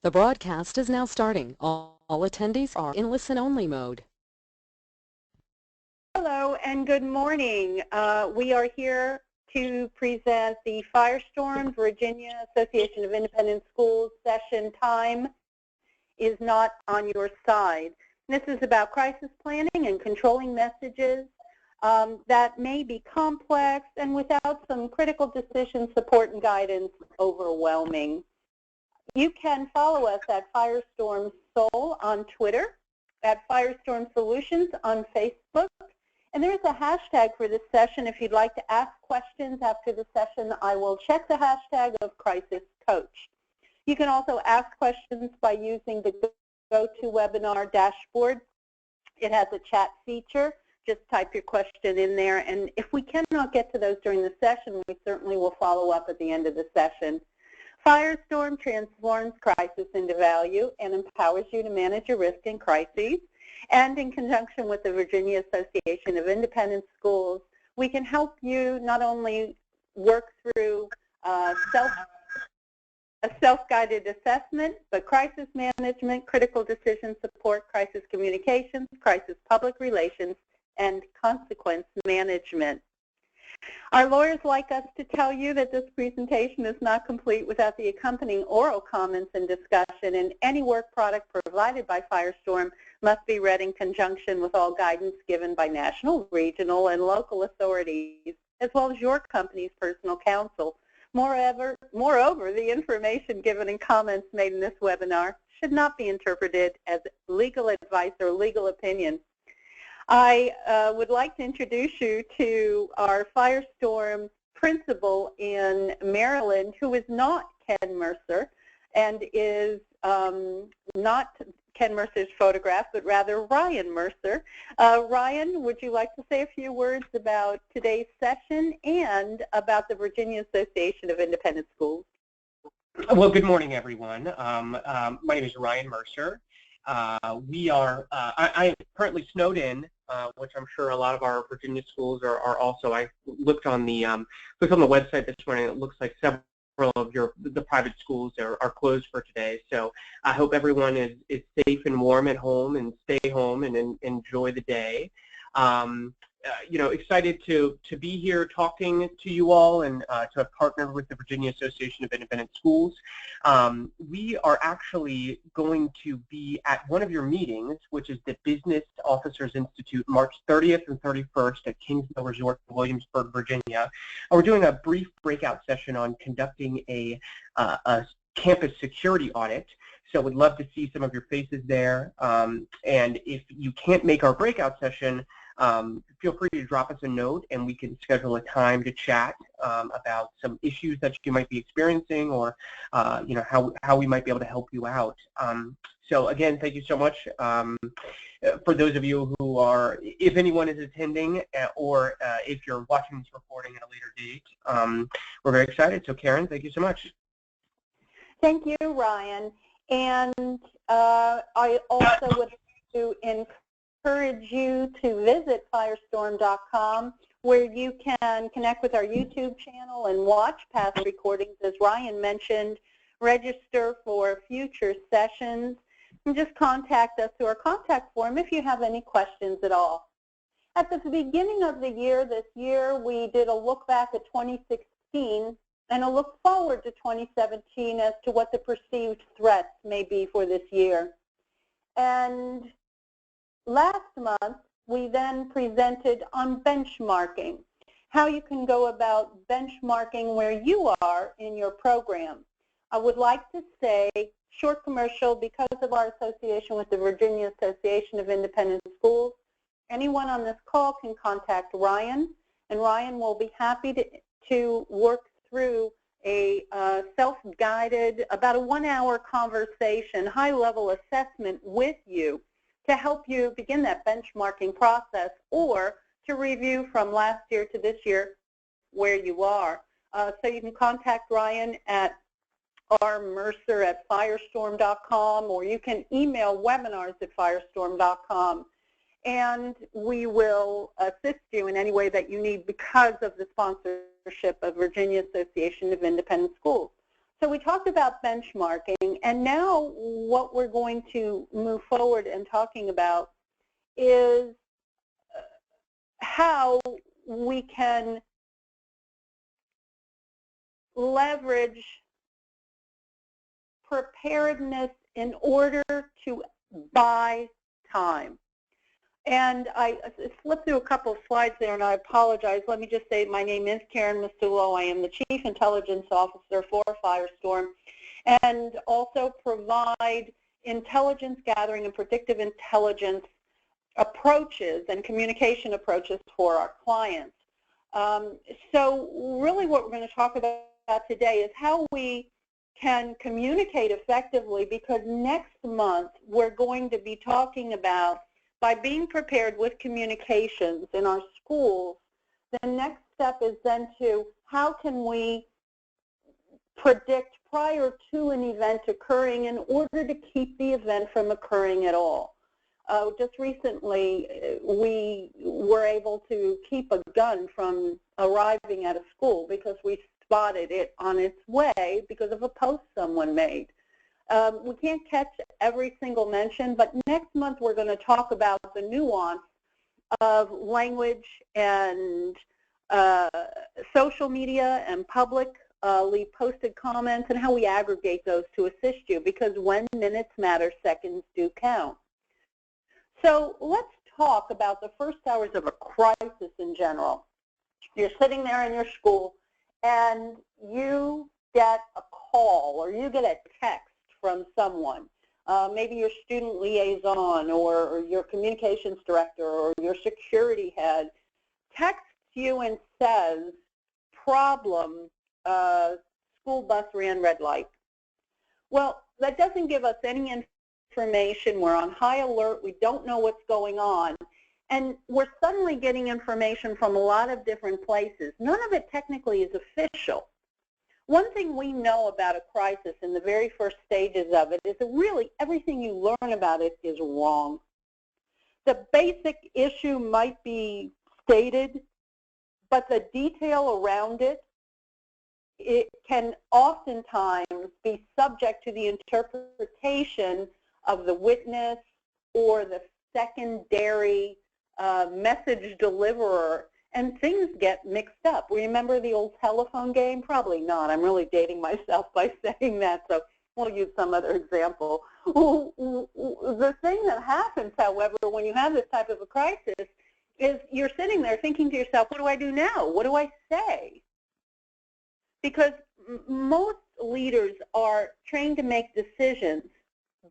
The broadcast is now starting. All attendees are in listen-only mode. Hello and good morning. We are here to present the Firestorm Virginia Association of Independent Schools session. Time is not on your side. This is about crisis planning and controlling messages that may be complex and without some critical decision support and guidance overwhelming. You can follow us at Firestorm Seoul on Twitter, at Firestorm Solutions on Facebook, and there is a hashtag for this session. If you'd like to ask questions after the session, I will check the hashtag of Crisis Coach. You can also ask questions by using the GoToWebinar dashboard. It has a chat feature. Just type your question in there, and if we cannot get to those during the session, we certainly will follow up at the end of the session. Firestorm transforms crisis into value and empowers you to manage your risk in crises. And in conjunction with the Virginia Association of Independent Schools, we can help you not only work through a self-guided assessment, but crisis management, critical decision support, crisis communications, crisis public relations, and consequence management. Our lawyers like us to tell you that this presentation is not complete without the accompanying oral comments and discussion, and any work product provided by Firestorm must be read in conjunction with all guidance given by national, regional, and local authorities, as well as your company's personal counsel. Moreover, the information given and comments made in this webinar should not be interpreted as legal advice or legal opinion. I would like to introduce you to our Firestorm principal in Maryland, who is not Ken Mercer and is not Ken Mercer's photograph, but rather Ryan Mercer. Ryan, would you like to say a few words about today's session and about the Virginia Association of Independent Schools? Well, good morning, everyone. My name is Ryan Mercer. I am currently snowed in, which I'm sure a lot of our Virginia schools are also. I looked on the website this morning. It looks like several of the private schools are closed for today. So I hope everyone is safe and warm at home and stay home and enjoy the day. Excited to be here talking to you all and to have partnered with the Virginia Association of Independent Schools. We are actually going to be at one of your meetings, which is the Business Officers Institute, March 30th and 31st at Kingsville Resort in Williamsburg, Virginia. We're doing a brief breakout session on conducting a campus security audit. So we'd love to see some of your faces there. And if you can't make our breakout session, feel free to drop us a note and we can schedule a time to chat about some issues that you might be experiencing or how we might be able to help you out. So again, thank you so much. For those of you who are, if anyone is attending or if you're watching this recording at a later date, we're very excited. So Karen, thank you so much. Thank you, Ryan. And I also would like to encourage you to visit Firestorm.com, where you can connect with our YouTube channel and watch past recordings. As Ryan mentioned, register for future sessions, and just contact us through our contact form if you have any questions at all. At the beginning of the year, this year, we did a look back at 2016 and a look forward to 2017 as to what the perceived threats may be for this year. And last month, we then presented on benchmarking, how you can go about benchmarking where you are in your program. I would like to say, short commercial, because of our association with the Virginia Association of Independent Schools, anyone on this call can contact Ryan, and Ryan will be happy to work through a self-guided, about a 1-hour conversation, high-level assessment with you to help you begin that benchmarking process or to review from last year to this year where you are. So you can contact Ryan at rmercer@firestorm.com, or you can email webinars@firestorm.com, and we will assist you in any way that you need because of the sponsorship of Virginia Association of Independent Schools. So we talked about benchmarking, and now what we're going to move forward and talking about is how we can leverage preparedness in order to buy time. And I flipped through a couple of slides there, and I apologize. Let me just say my name is Karen Masullo. I am the Chief Intelligence Officer for Firestorm, and also provide intelligence gathering and predictive intelligence approaches and communication approaches for our clients. So really what we're going to talk about today is how we can communicate effectively, because next month we're going to be talking about, by being prepared with communications in our schools, the next step is then to how can we predict prior to an event occurring in order to keep the event from occurring at all. Just recently, we were able to keep a gun from arriving at a school because we spotted it on its way because of a post someone made. We can't catch every single mention, but next month we're going to talk about the nuance of language and social media and publicly posted comments and how we aggregate those to assist you, because when minutes matter, seconds do count. So let's talk about the first hours of a crisis in general. You're sitting there in your school and you get a call or you get a text from someone, maybe your student liaison or your communications director or your security head, texts you and says, problem, school bus ran red light. Well, that doesn't give us any information. We're on high alert. We don't know what's going on. And we're suddenly getting information from a lot of different places. None of it technically is official. One thing we know about a crisis in the very first stages of it is that really everything you learn about it is wrong. The basic issue might be stated, but the detail around it, it can oftentimes be subject to the interpretation of the witness or the secondary message deliverer, and things get mixed up. Remember the old telephone game? Probably not. I'm really dating myself by saying that, so we'll use some other example. The thing that happens, however, when you have this type of a crisis is you're sitting there thinking to yourself, what do I do now? What do I say? Because most leaders are trained to make decisions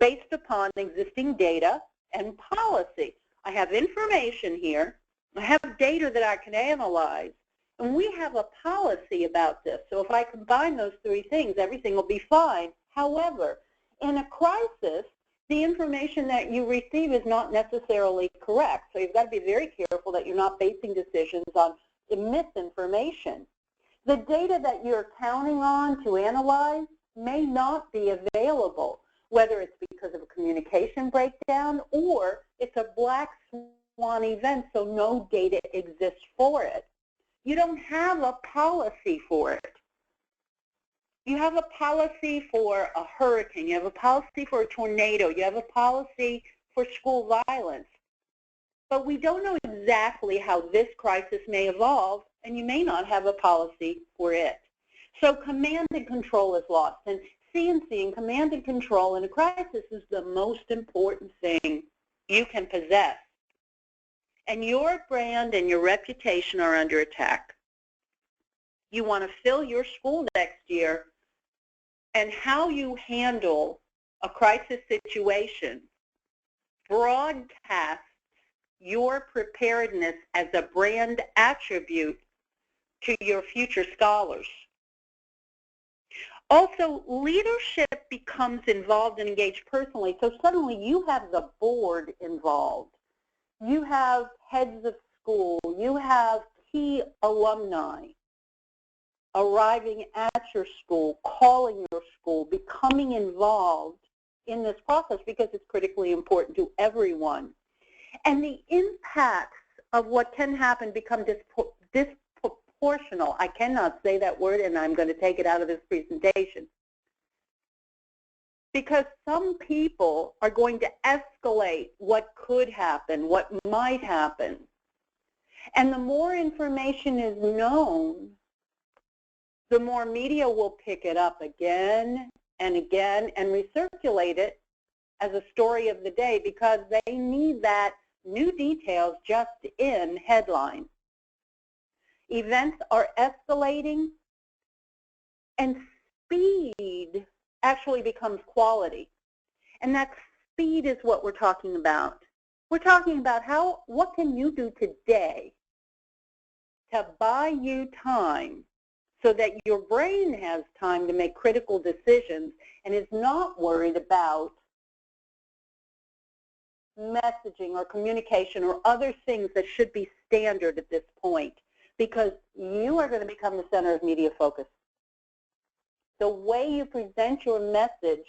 based upon existing data and policy. I have information here, I have data that I can analyze, and we have a policy about this. So if I combine those three things, everything will be fine. However, in a crisis, the information that you receive is not necessarily correct. So you've got to be very careful that you're not basing decisions on misinformation. The data that you're counting on to analyze may not be available, whether it's because of a communication breakdown or it's a black swan event, so no data exists for it. You don't have a policy for it. You have a policy for a hurricane. You have a policy for a tornado. You have a policy for school violence. But we don't know exactly how this crisis may evolve, and you may not have a policy for it. So command and control is lost. And CNC and command and control in a crisis is the most important thing you can possess. And your brand and your reputation are under attack. You want to fill your school next year, and how you handle a crisis situation broadcasts your preparedness as a brand attribute to your future scholars. Also, leadership becomes involved and engaged personally, so suddenly you have the board involved. You have heads of school. You have key alumni arriving at your school, calling your school, becoming involved in this process because it's critically important to everyone. And the impacts of what can happen become disproportional. I cannot say that word, and I'm going to take it out of this presentation. because some people are going to escalate what could happen, what might happen. And the more information is known, the more media will pick it up again and again and recirculate it as a story of the day because they need that new details just in headline. Events are escalating, and speed actually becomes quality. And that speed is what we're talking about. We're talking about what can you do today to buy you time so that your brain has time to make critical decisions and is not worried about messaging or communication or other things that should be standard at this point, because you are going to become the center of media focus. The way you present your message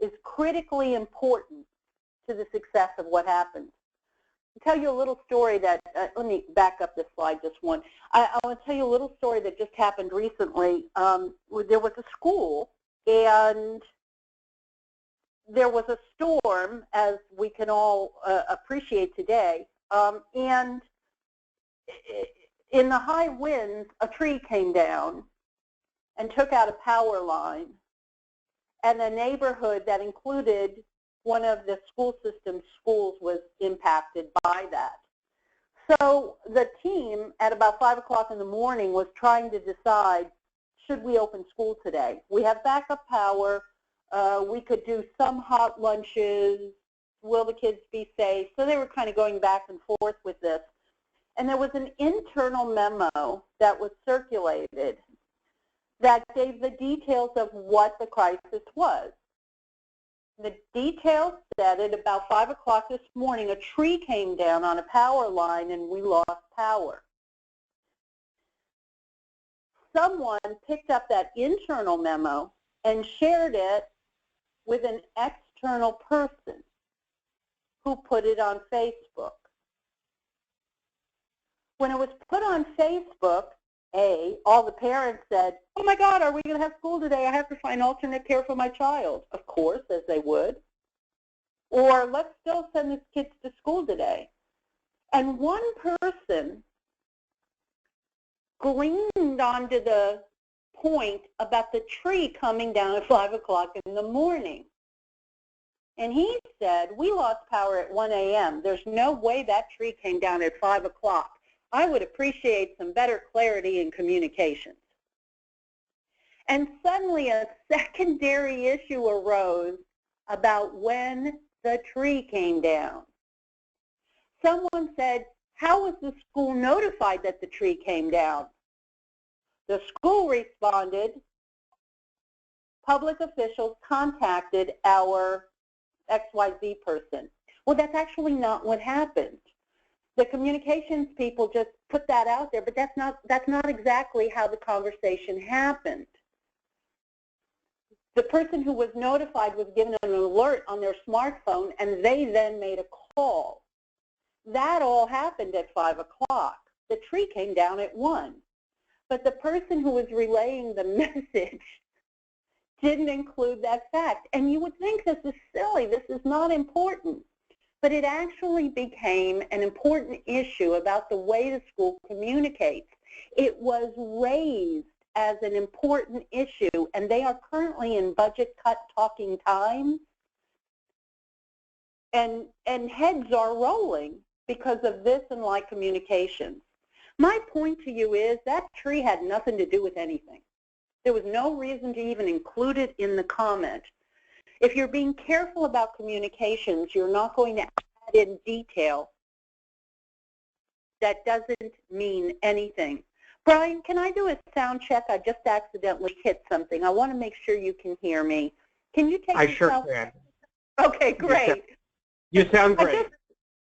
is critically important to the success of what happens. I'll tell you a little story that, let me back up this slide just one. I want to tell you a little story that just happened recently. There was a school, and there was a storm, as we can all appreciate today, and in the high winds, a tree came down and took out a power line, and a neighborhood that included one of the school system's schools was impacted by that. So the team at about 5 o'clock in the morning was trying to decide, should we open school today? We have backup power. We could do some hot lunches. Will the kids be safe? So they were kind of going back and forth with this. And there was an internal memo that was circulated that gave the details of what the crisis was. The details said at about 5 o'clock this morning, a tree came down on a power line and we lost power. Someone picked up that internal memo and shared it with an external person who put it on Facebook. When it was put on Facebook, all the parents said, oh my God, are we going to have school today? I have to find alternate care for my child. Of course, as they would. Or let's still send the kids to school today. And one person gleaned onto the point about the tree coming down at 5 o'clock in the morning. And he said, we lost power at 1 a.m. There's no way that tree came down at 5 o'clock. I would appreciate some better clarity in communications. And suddenly a secondary issue arose about when the tree came down. Someone said, how was the school notified that the tree came down? The school responded, public officials contacted our XYZ person. Well, that's actually not what happened. The communications people just put that out there, but that's not exactly how the conversation happened. The person who was notified was given an alert on their smartphone, and they then made a call. That all happened at 5 o'clock. The tree came down at 1. But the person who was relaying the message didn't include that fact. And you would think this is silly, this is not important. But it actually became an important issue about the way the school communicates. It was raised as an important issue, and they are currently in budget cut talking times. And heads are rolling because of this and like communications. My point to you is that tree had nothing to do with anything. There was no reason to even include it in the comment. If you're being careful about communications, you're not going to add in detail that doesn't mean anything. Brian, can I do a sound check? I just accidentally hit something. I want to make sure you can hear me. Can you take I sure can. Okay, great. You sound great.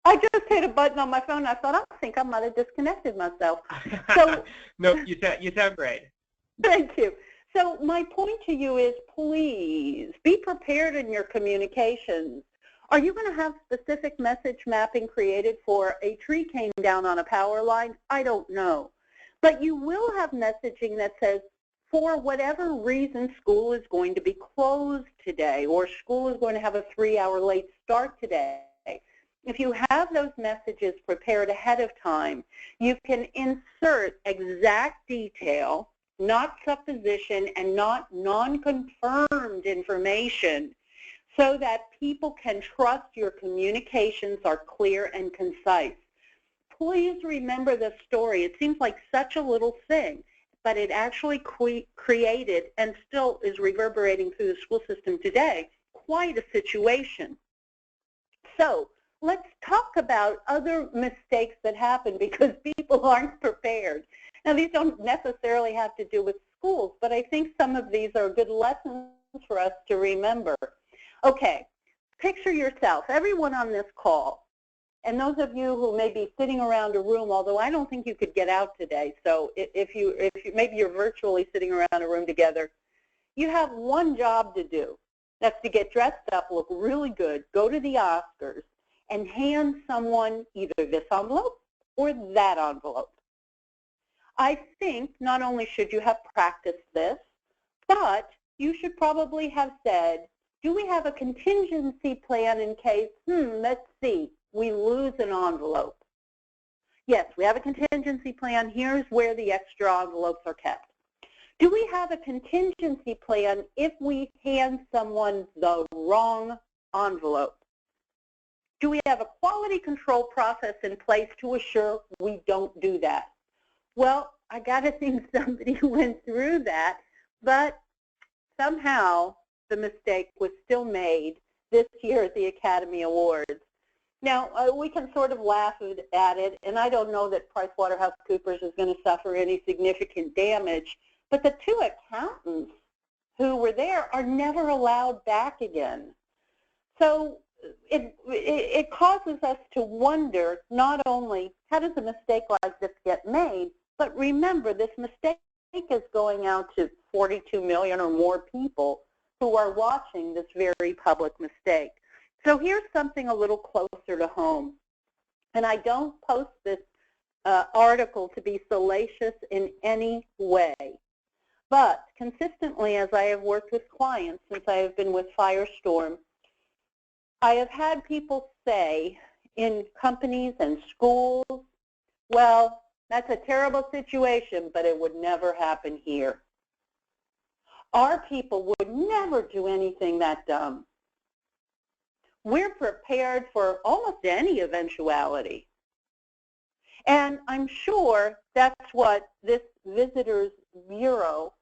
I just hit a button on my phone. I thought, I think I might have disconnected myself. So, no, you sound great. Thank you. So my point to you is, please be prepared in your communications. Are you going to have specific message mapping created for a tree came down on a power line? I don't know. But you will have messaging that says, for whatever reason, school is going to be closed today, or school is going to have a 3-hour late start today. If you have those messages prepared ahead of time, you can insert exact detail, not supposition, and not non-confirmed information, so that people can trust your communications are clear and concise. Please remember the story. It seems like such a little thing, but it actually created, and still is reverberating through the school system today, quite a situation. So let's talk about other mistakes that happen because people aren't prepared. Now, these don't necessarily have to do with schools, but I think some of these are good lessons for us to remember. Okay, picture yourself, everyone on this call, and those of you who may be sitting around a room, although I don't think you could get out today, so maybe you're virtually sitting around a room together, you have one job to do. That's to get dressed up, look really good, go to the Oscars, and hand someone either this envelope or that envelope. I think not only should you have practiced this, but you should probably have said, do we have a contingency plan in case, let's see, we lose an envelope? Yes, we have a contingency plan. Here's where the extra envelopes are kept. Do we have a contingency plan if we hand someone the wrong envelope? Do we have a quality control process in place to assure we don't do that? Well, I got to think somebody went through that, but somehow the mistake was still made this year at the Academy Awards. Now, we can sort of laugh at it, and I don't know that PricewaterhouseCoopers is going to suffer any significant damage, but the 2 accountants who were there are never allowed back again. So it causes us to wonder not only how does a mistake like this get made, but remember this mistake is going out to 42 million or more people who are watching this very public mistake. So here's something a little closer to home. And I don't post this article to be salacious in any way. But consistently, as I have worked with clients since I have been with Firestorm, I have had people say in companies and schools, well, that's a terrible situation, but it would never happen here. Our people would never do anything that dumb. We're prepared for almost any eventuality. And I'm sure that's what this Visitors Bureau,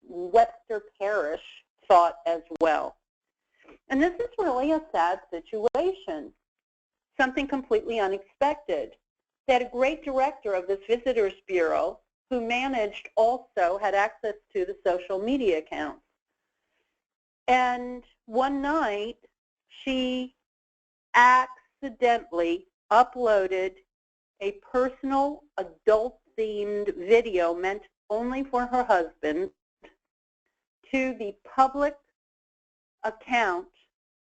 Webster Parish, thought as well. And this is really a sad situation, something completely unexpected. They had a great director of this Visitors Bureau who managed also, had access to the social media accounts. And one night, she accidentally uploaded a personal adult-themed video meant only for her husband to the public account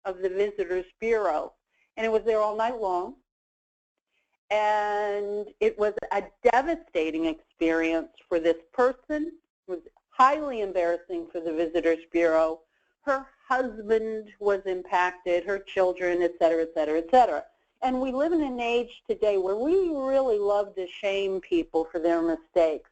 of the Visitors Bureau. And it was there all night long. And it was a devastating experience for this person. It was highly embarrassing for the Visitors Bureau. Her husband was impacted, her children, et cetera, et cetera, et cetera. And we live in an age today where we really love to shame people for their mistakes.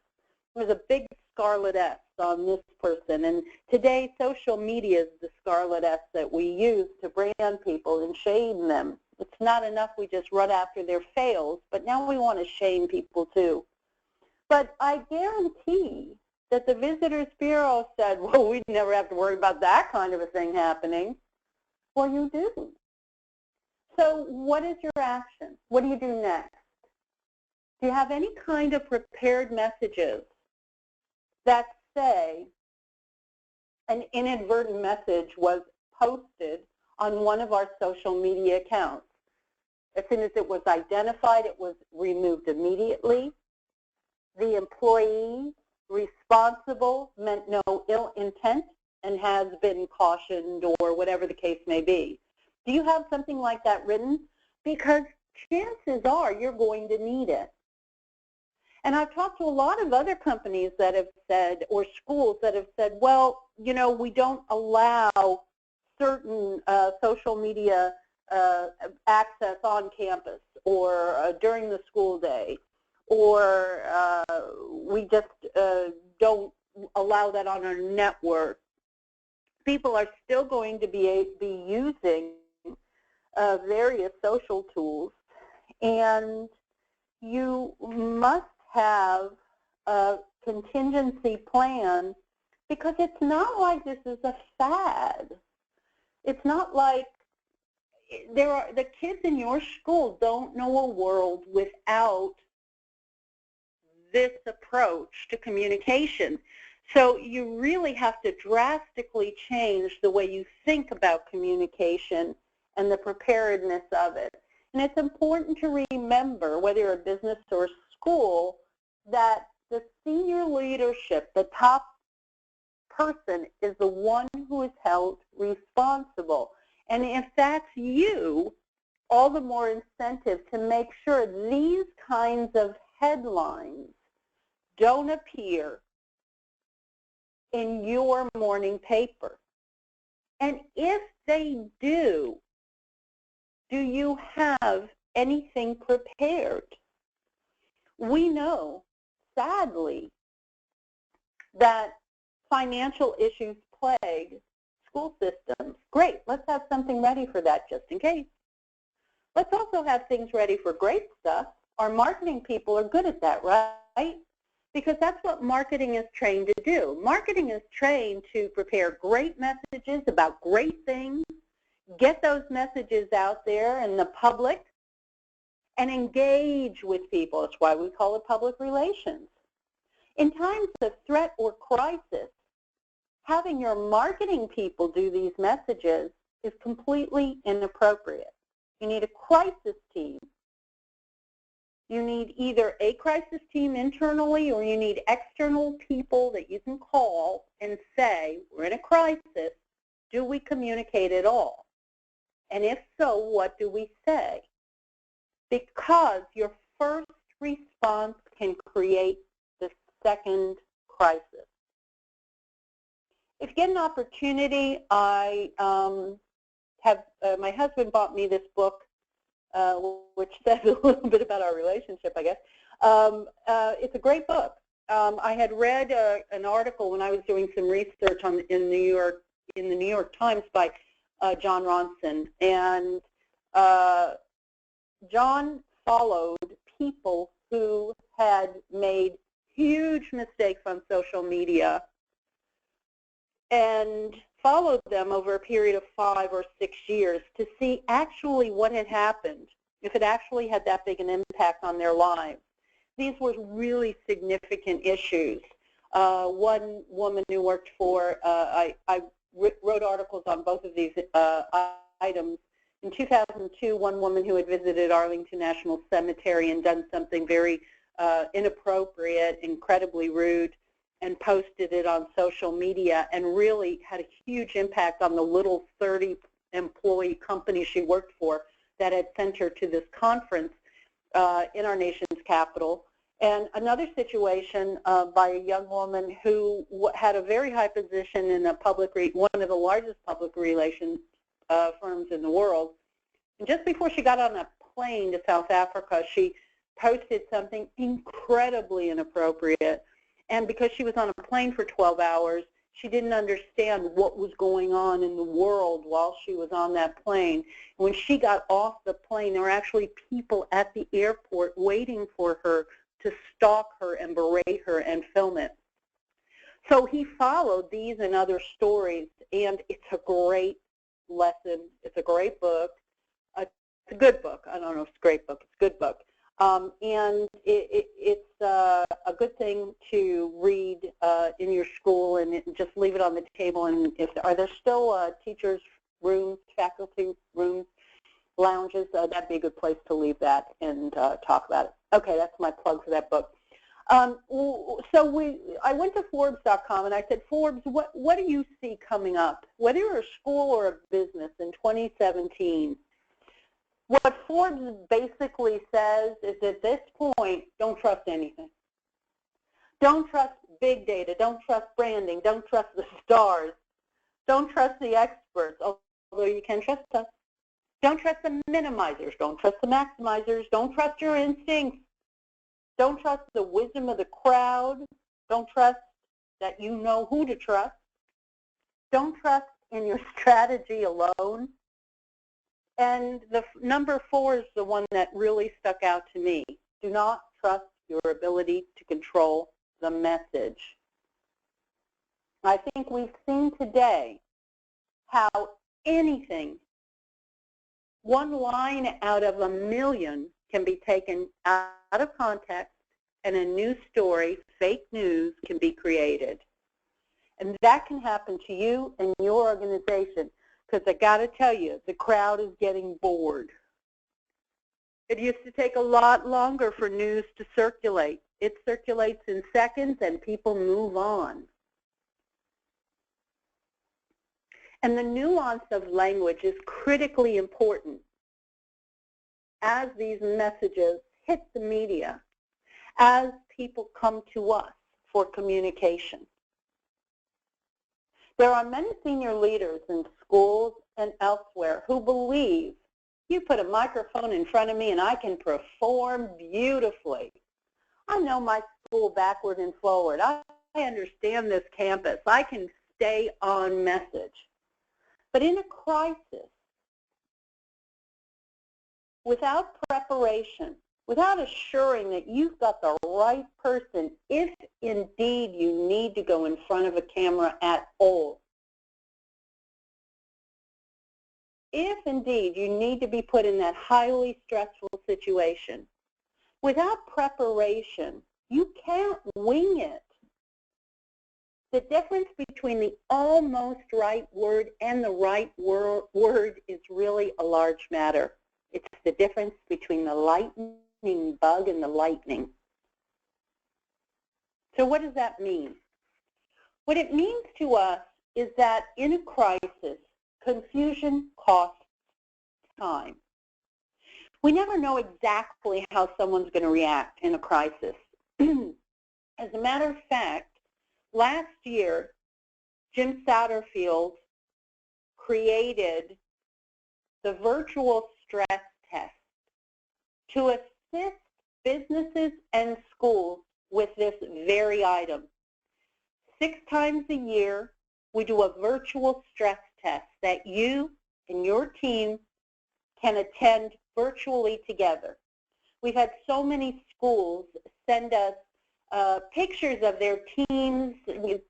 There's a big scarlet S on this person. And today, social media is the scarlet S that we use to brand people and shame them. It's not enough we just run after their fails, but now we want to shame people too. But I guarantee that the Visitors Bureau said, well, we'd never have to worry about that kind of a thing happening. Well, you do. So what is your action? What do you do next? Do you have any kind of prepared messages that say an inadvertent message was posted on one of our social media accounts? As soon as it was identified, it was removed immediately. The employee responsible meant no ill intent and has been cautioned or whatever the case may be. Do you have something like that written? Because chances are you're going to need it. And I've talked to a lot of other companies that have said, or schools that have said, well, you know, we don't allow certain social media access on campus or during the school day, or we just don't allow that on our network. People are still going to be using various social tools, and you must have a contingency plan, because it's not like this is a fad. It's not like the kids in your school don't know a world without this approach to communication. So you really have to drastically change the way you think about communication and the preparedness of it. And it's important to remember, whether you're a business or school, that the senior leadership, the top person, is the one who is held responsible. And if that's you, all the more incentive to make sure these kinds of headlines don't appear in your morning paper. And if they do you have anything prepared? We know, sadly, that financial issues plague school systems. Great, let's have something ready for that just in case. Let's also have things ready for great stuff. Our marketing people are good at that, right? Because that's what marketing is trained to do. Marketing is trained to prepare great messages about great things, get those messages out there in the public, and engage with people. That's why we call it public relations. In times of threat or crisis, having your marketing people do these messages is completely inappropriate. You need a crisis team. You need either a crisis team internally, or you need external people that you can call and say, we're in a crisis, do we communicate at all? And if so, what do we say? Because your first response can create the second crisis. If you get an opportunity, I have, my husband bought me this book, which says a little bit about our relationship, I guess. It's a great book. I had read an article when I was doing some research on in the New York Times by John Ronson, and John followed people who had made huge mistakes on social media and followed them over a period of 5 or 6 years to see actually what had happened, if it actually had that big an impact on their lives. These were really significant issues. One woman who worked for, I wrote articles on both of these items. In 2002, one woman who had visited Arlington National Cemetery and done something very inappropriate, incredibly rude, and posted it on social media, and really had a huge impact on the little 30-employee company she worked for that had sent her to this conference in our nation's capital. And another situation by a young woman who had a very high position in a one of the largest public relations firms in the world. And just before she got on a plane to South Africa, she posted something incredibly inappropriate. And because she was on a plane for 12 hours, she didn't understand what was going on in the world while she was on that plane. When she got off the plane, there were actually people at the airport waiting for her to stalk her and berate her and film it. So he followed these and other stories, and it's a great lesson. It's a great book. It's a good book. I don't know if it's a great book. It's a good book. And it's a good thing to read in your school, and just leave it on the table. And are there still teachers' rooms, faculty rooms, lounges? That'd be a good place to leave that and talk about it. Okay, that's my plug for that book. So I went to Forbes.com and I said, Forbes, what do you see coming up, whether you're a school or a business in 2017? What Forbes basically says is, at this point, don't trust anything. Don't trust big data. Don't trust branding. Don't trust the stars. Don't trust the experts, although you can trust us. Don't trust the minimizers. Don't trust the maximizers. Don't trust your instincts. Don't trust the wisdom of the crowd. Don't trust that you know who to trust. Don't trust in your strategy alone. And the number 4 is the one that really stuck out to me. Do not trust your ability to control the message. I think we've seen today how anything, one line out of a million, can be taken out of context and a new story, fake news, can be created. And that can happen to you and your organization, because I got to tell you, the crowd is getting bored. It used to take a lot longer for news to circulate. It circulates in seconds and people move on. And the nuance of language is critically important as these messages hit the media, as people come to us for communication. There are many senior leaders in schools and elsewhere who believe you put a microphone in front of me and I can perform beautifully. I know my school backward and forward. I understand this campus. I can stay on message. But in a crisis, without preparation, without assuring that you've got the right person, if indeed you need to go in front of a camera at all, if indeed you need to be put in that highly stressful situation, without preparation, you can't wing it. The difference between the almost right word and the right word is really a large matter. It's the difference between the lightning bug and the lightning. So what does that mean? What it means to us is that in a crisis, confusion costs time. We never know exactly how someone's going to react in a crisis. As a matter of fact, last year, Jim Satterfield created the virtual stress test to assist businesses and schools with this very item. 6 times a year, we do a virtual stress test that you and your team can attend virtually together. We've had so many schools send us pictures of their teams,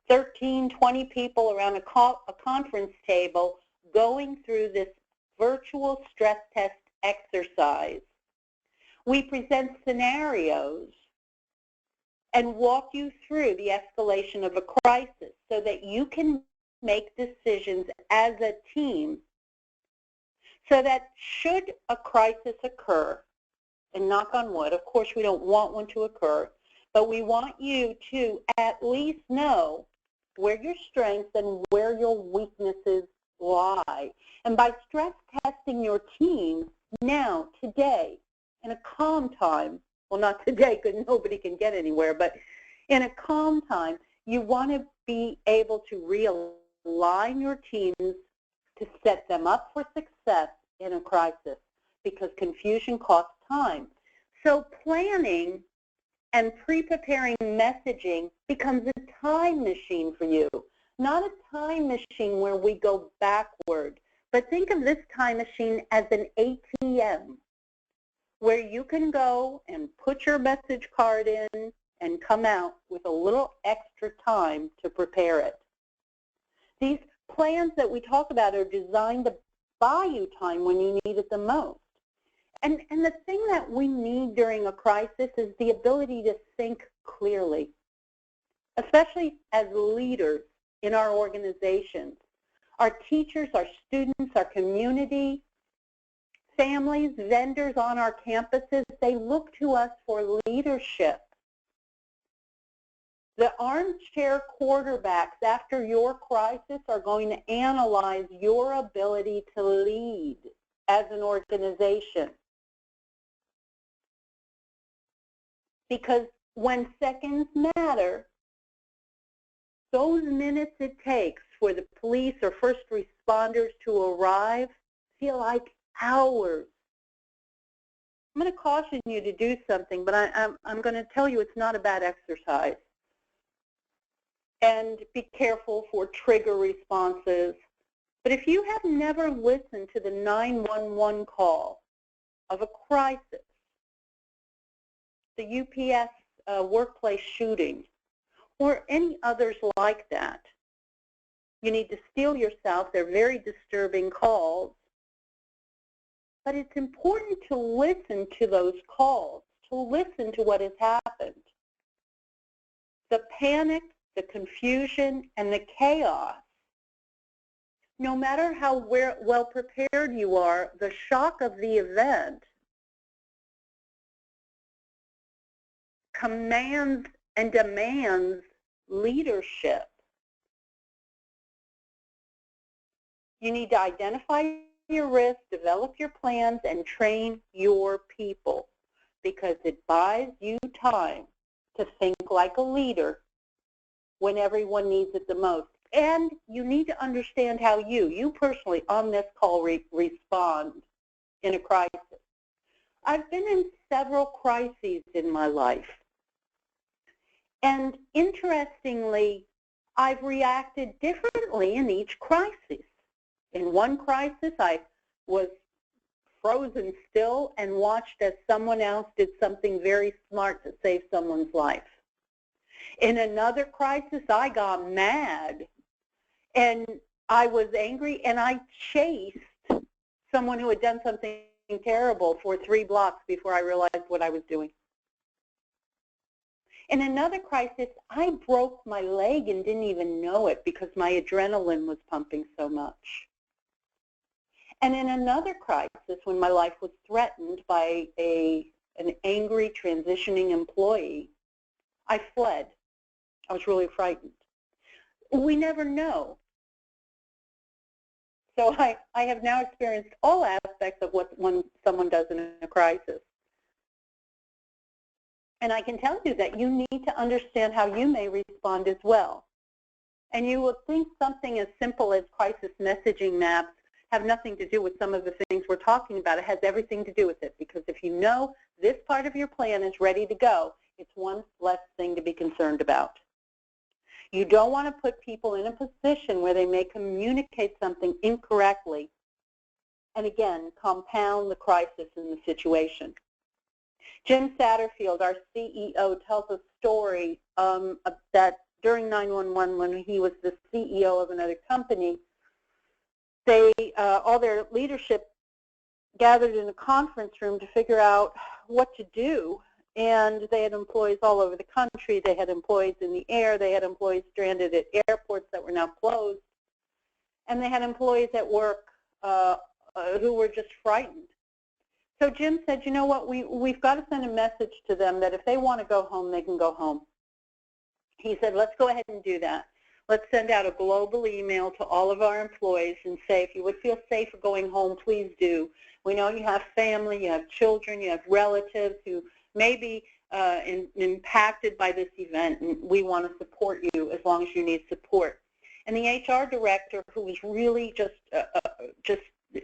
13, 20 people around a conference table going through this virtual stress test exercise. We present scenarios and walk you through the escalation of a crisis so that you can make decisions as a team so that should a crisis occur, and knock on wood, of course we don't want one to occur, but we want you to at least know where your strengths and where your weaknesses lie. And by stress testing your team now, today, in a calm time, well, not today because nobody can get anywhere, but in a calm time, you want to be able to realign your teams to set them up for success in a crisis, because confusion costs time. So planning and pre-preparing messaging becomes a time machine for you, not a time machine where we go backward, but think of this time machine as an ATM where you can go and put your message card in and come out with a little extra time to prepare it. These plans that we talk about are designed to buy you time when you need it the most. And the thing that we need during a crisis is the ability to think clearly, especially as leaders in our organizations. Our teachers, our students, our community, families, vendors on our campuses, they look to us for leadership. The armchair quarterbacks after your crisis are going to analyze your ability to lead as an organization. Because when seconds matter, those minutes it takes for the police or first responders to arrive feel like hours. I'm going to caution you to do something, but I'm going to tell you it's not a bad exercise. And be careful for trigger responses. But if you have never listened to the 911 call of a crisis, the UPS workplace shooting, or any others like that, you need to steel yourself. They're very disturbing calls. But it's important to listen to those calls, to listen to what has happened. The panic, the confusion, and the chaos, no matter how well prepared you are, the shock of the event commands and demands leadership. You need to identify your risks, develop your plans, and train your people, because it buys you time to think like a leader when everyone needs it the most. And you need to understand how you personally on this call respond in a crisis. I've been in several crises in my life. And interestingly, I've reacted differently in each crisis. In one crisis, I was frozen still and watched as someone else did something very smart to save someone's life. In another crisis, I got mad and I was angry and I chased someone who had done something terrible for 3 blocks before I realized what I was doing. In another crisis, I broke my leg and didn't even know it because my adrenaline was pumping so much. And in another crisis, when my life was threatened by an angry, transitioning employee, I fled. I was really frightened. We never know. So I have now experienced all aspects of what someone does in a crisis. And I can tell you that you need to understand how you may respond as well. And you will think something as simple as crisis messaging maps have nothing to do with some of the things we're talking about. It has everything to do with it, because if you know this part of your plan is ready to go, it's one less thing to be concerned about. You don't want to put people in a position where they may communicate something incorrectly and, again, compound the crisis in the situation. Jim Satterfield, our CEO, tells a story that during 911, when he was the CEO of another company, all their leadership gathered in a conference room to figure out what to do. And they had employees all over the country. They had employees in the air. They had employees stranded at airports that were now closed. And they had employees at work who were just frightened. So Jim said, you know what, we've got to send a message to them that if they want to go home, they can go home. He said, let's go ahead and do that. Let's send out a global email to all of our employees and say, if you would feel safer going home, please do. We know you have family, you have children, you have relatives who may be impacted by this event, and we want to support you as long as you need support. And the HR director, who was really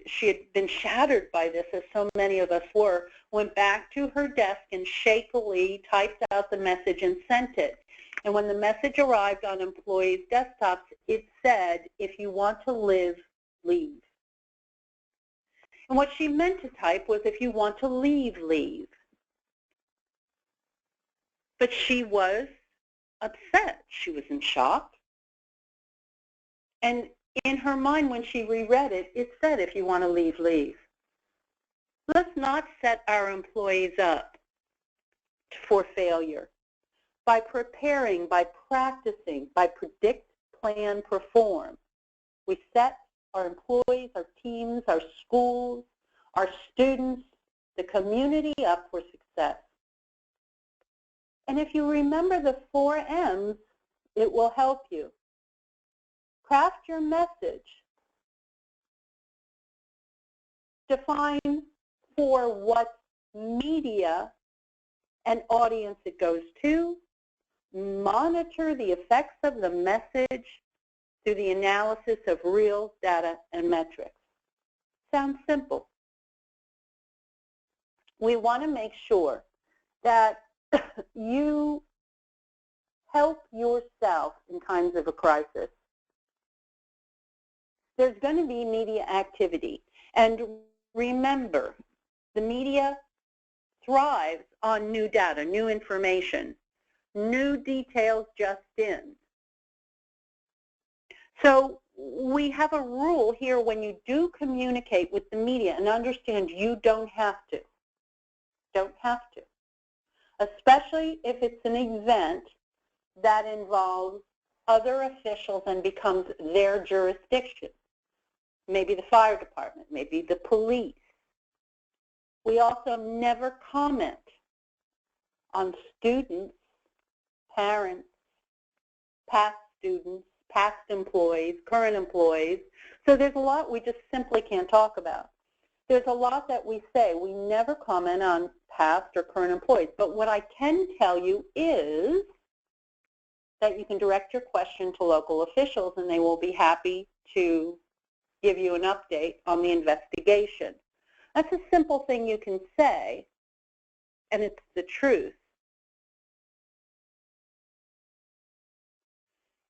she had been shattered by this, as so many of us were, went back to her desk and shakily typed out the message and sent it. And when the message arrived on employees' desktops, it said, if you want to live, leave. And what she meant to type was, if you want to leave, leave. But she was upset. She was in shock. And in her mind, when she reread it, it said, if you want to leave, leave. Let's not set our employees up for failure. By preparing, by practicing, by predict, plan, perform, we set our employees, our teams, our schools, our students, the community up for success. And if you remember the 4 M's, it will help you. Craft your message. Define for what media and audience it goes to, monitor the effects of the message through the analysis of real data and metrics. Sounds simple. We want to make sure that you help yourself in times of a crisis. There's going to be media activity. And remember, the media thrives on new data, new information, new details just in. So we have a rule here when you do communicate with the media, and understand you don't have to. Don't have to. Especially if it's an event that involves other officials and becomes their jurisdiction. Maybe the fire department, maybe the police. We also never comment on students, parents, past students, past employees, current employees. So there's a lot we just simply can't talk about. There's a lot that we say. We never comment on past or current employees. But what I can tell you is that you can direct your question to local officials, and they will be happy to give you an update on the investigation. That's a simple thing you can say, and it's the truth.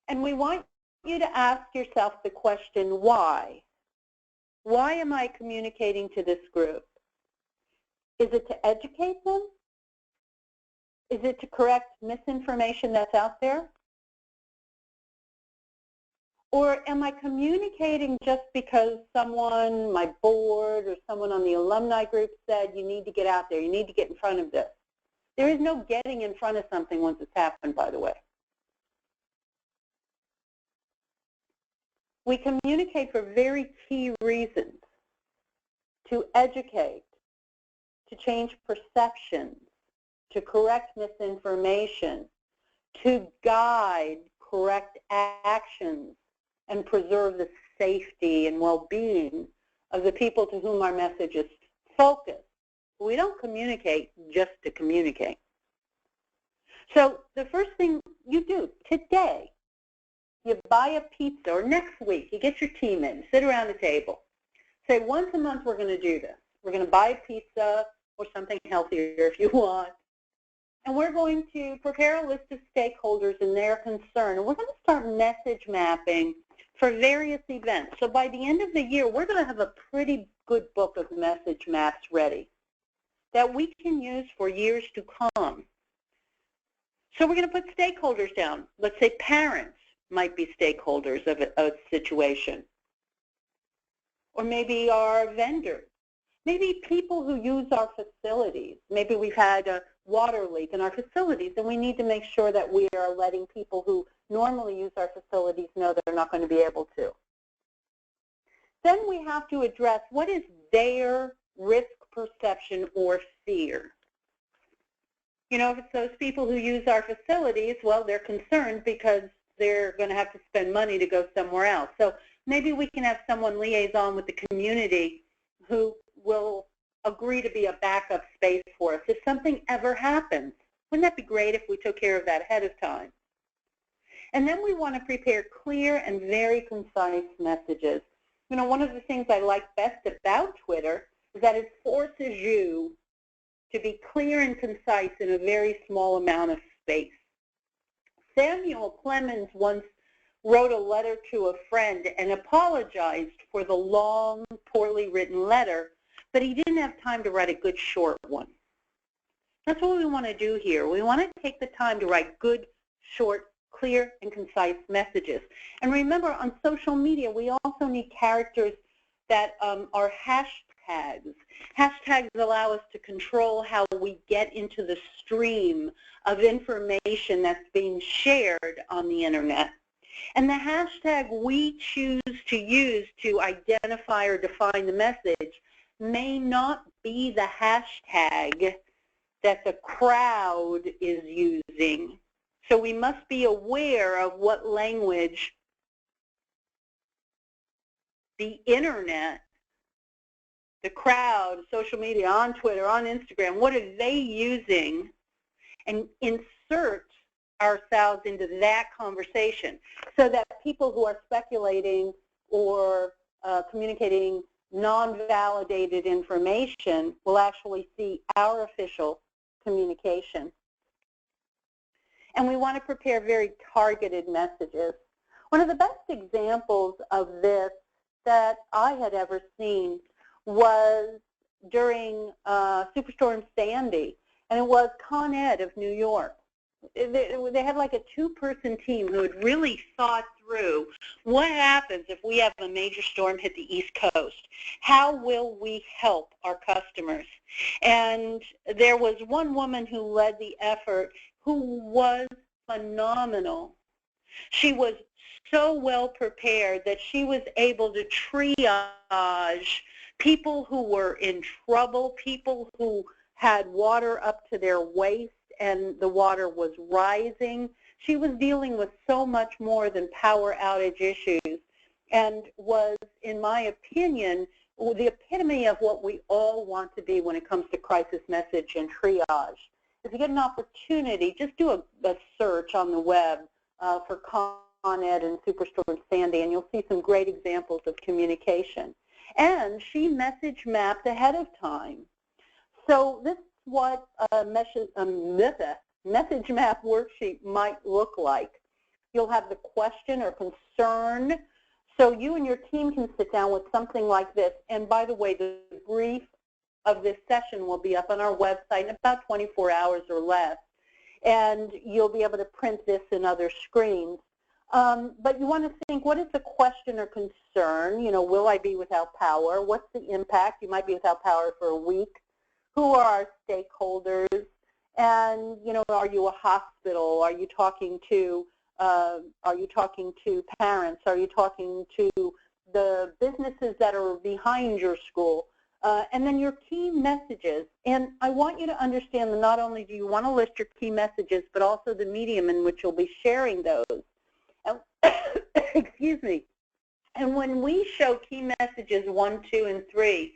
And we want you to ask yourself the question, why? Why am I communicating to this group? Is it to educate them? Is it to correct misinformation that's out there? Or am I communicating just because someone, my board, or someone on the alumni group said, you need to get out there, you need to get in front of this? There is no getting in front of something once it's happened, by the way. We communicate for very key reasons: to educate, to change perceptions, to correct misinformation, to guide correct actions, and preserve the safety and well-being of the people to whom our message is focused. We don't communicate just to communicate. So the first thing you do today, you buy a pizza, or next week, you get your team in, sit around the table. Say, once a month we're going to do this. We're going to buy a pizza or something healthier if you want. And we're going to prepare a list of stakeholders and their concern. And we're going to start message mapping for various events. So by the end of the year, we're going to have a pretty good book of message maps ready that we can use for years to come. So we're going to put stakeholders down. Let's say parents might be stakeholders of a situation. Or maybe our vendors. Maybe people who use our facilities. Maybe we've had a water leak in our facilities, and we need to make sure that we are letting people who normally use our facilities know they're not going to be able to. Then we have to address what is their risk perception or fear. You know, if it's those people who use our facilities, well, they're concerned because they're going to have to spend money to go somewhere else. So maybe we can have someone liaison with the community who will agree to be a backup space for us if something ever happens. Wouldn't that be great if we took care of that ahead of time? And then we want to prepare clear and very concise messages. You know, one of the things I like best about Twitter is that it forces you to be clear and concise in a very small amount of space. Samuel Clemens once wrote a letter to a friend and apologized for the long, poorly written letter, but he didn't have time to write a good short one. That's what we want to do here. We want to take the time to write good, short, clear, and concise messages. And remember, on social media, we also need characters that are hashtags. Hashtags allow us to control how we get into the stream of information that's being shared on the internet. And the hashtag we choose to use to identify or define the message may not be the hashtag that the crowd is using. So we must be aware of what language the internet, the crowd, social media, on Twitter, on Instagram, what are they using and insert ourselves into that conversation so that people who are speculating or communicating non-validated information will actually see our official communication. And we want to prepare very targeted messages. One of the best examples of this that I had ever seen was during Superstorm Sandy, and it was Con Ed of New York. They had like a two-person team who had really thought through what happens if we have a major storm hit the East Coast. How will we help our customers? And there was one woman who led the effort who was phenomenal. She was so well prepared that she was able to triage people who were in trouble, people who had water up to their waist and the water was rising. She was dealing with so much more than power outage issues and was, in my opinion, the epitome of what we all want to be when it comes to crisis message and triage. If you get an opportunity, just do a search on the web for Con Ed and Superstorm Sandy, and you'll see some great examples of communication. And she message mapped ahead of time. So this is what a message map worksheet might look like. You'll have the question or concern, so you and your team can sit down with something like this. And by the way, the brief of this session will be up on our website in about 24 hours or less, and you'll be able to print this in other screens. But you want to think, what is the question or concern? You know, will I be without power? What's the impact? You might be without power for a week. Who are our stakeholders? And, you know, are you a hospital? Are you talking to parents? Are you talking to the businesses that are behind your school? And then your key messages. And I want you to understand that not only do you want to list your key messages, but also the medium in which you'll be sharing those. And, excuse me. And when we show key messages 1, 2, and 3,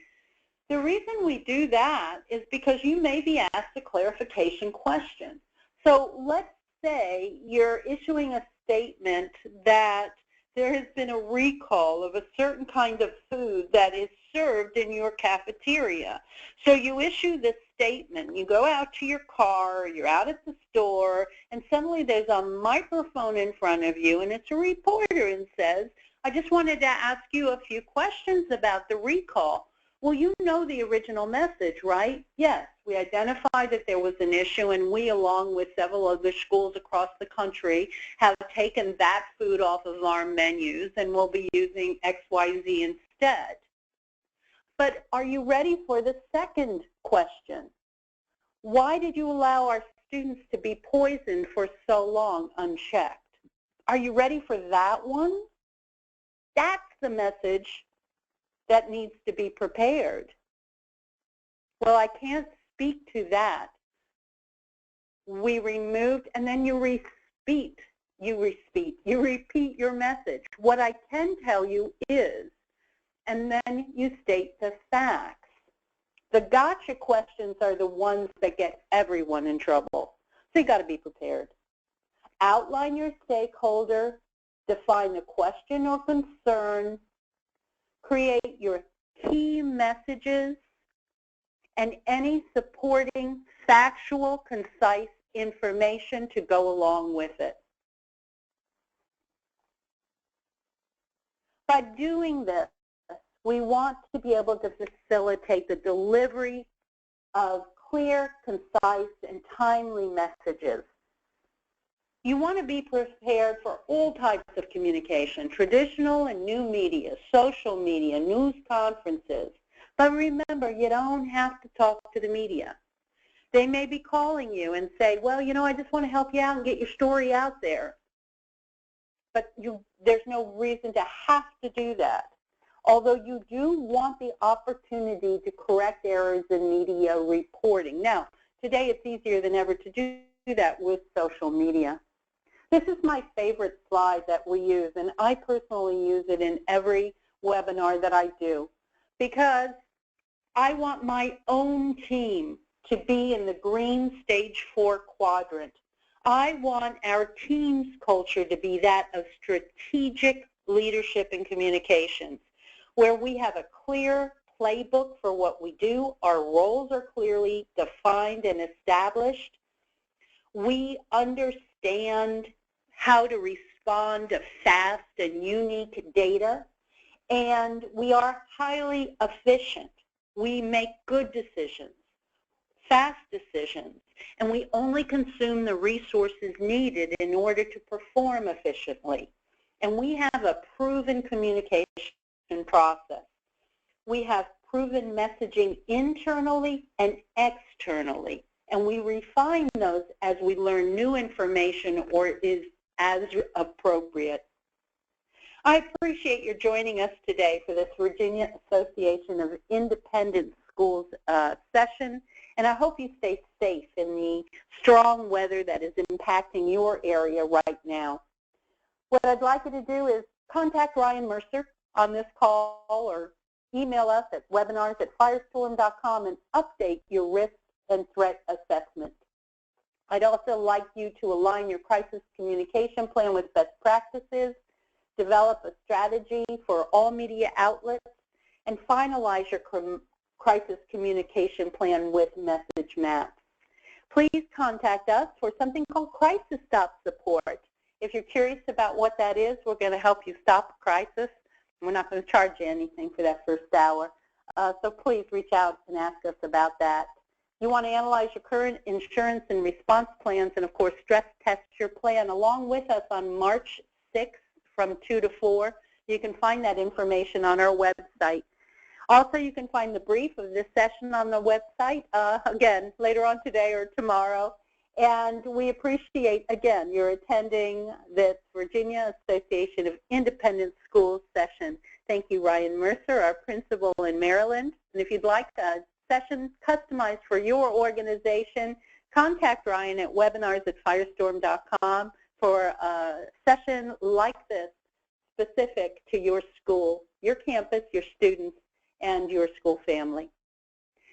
the reason we do that is because you may be asked a clarification question. So let's say you're issuing a statement that there has been a recall of a certain kind of food that is served in your cafeteria. So you issue this statement. You go out to your car, you're out at the store, and suddenly there's a microphone in front of you, and it's a reporter and says, I just wanted to ask you a few questions about the recall. Well, you know the original message, right? Yes, we identified that there was an issue, and we, along with several other schools across the country, have taken that food off of our menus, and we'll be using XYZ instead. But are you ready for the second question? Why did you allow our students to be poisoned for so long unchecked? Are you ready for that one? That's the message that needs to be prepared. Well, I can't speak to that. We removed, and then you repeat your message. What I can tell you is, and then you state the facts. The gotcha questions are the ones that get everyone in trouble. So you got to be prepared. Outline your stakeholder, define the question or concern, create your key messages, and any supporting factual, concise information to go along with it. By doing this, we want to be able to facilitate the delivery of clear, concise, and timely messages. You want to be prepared for all types of communication, traditional and new media, social media, news conferences. But remember, you don't have to talk to the media. They may be calling you and say, well, you know, I just want to help you out and get your story out there. But there's no reason to have to do that. Although you do want the opportunity to correct errors in media reporting. Now, today it's easier than ever to do that with social media. This is my favorite slide that we use, and I personally use it in every webinar that I do because I want my own team to be in the green stage 4 quadrant. I want our team's culture to be that of strategic leadership and communications, where we have a clear playbook for what we do. Our roles are clearly defined and established. We understand how to respond to fast and unique data, and we are highly efficient. We make good decisions, fast decisions, and we only consume the resources needed in order to perform efficiently. And we have a proven communication process. We have proven messaging internally and externally, and we refine those as we learn new information or is as appropriate. I appreciate your joining us today for this Virginia Association of Independent Schools session, and I hope you stay safe in the strong weather that is impacting your area right now. What I'd like you to do is contact Ryan Mercer on this call or email us at webinars@firestorm.com and update your risk and threat assessment. I'd also like you to align your crisis communication plan with best practices, develop a strategy for all media outlets, and finalize your crisis communication plan with message maps. Please contact us for something called Crisis Stop Support. If you're curious about what that is, we're going to help you stop a crisis. We're not going to charge you anything for that first hour. So please reach out and ask us about that. You want to analyze your current insurance and response plans and, of course, stress test your plan along with us on March 6th from 2 to 4. You can find that information on our website. Also, you can find the brief of this session on the website, again, later on today or tomorrow. And we appreciate, again, your attending this Virginia Association of Independent Schools session. Thank you, Ryan Mercer, our principal in Maryland. And if you'd like a session customized for your organization, contact Ryan at webinars@firestorm.com for a session like this specific to your school, your campus, your students, and your school family.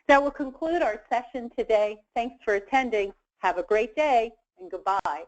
That will conclude our session today. Thanks for attending. Have a great day, and goodbye.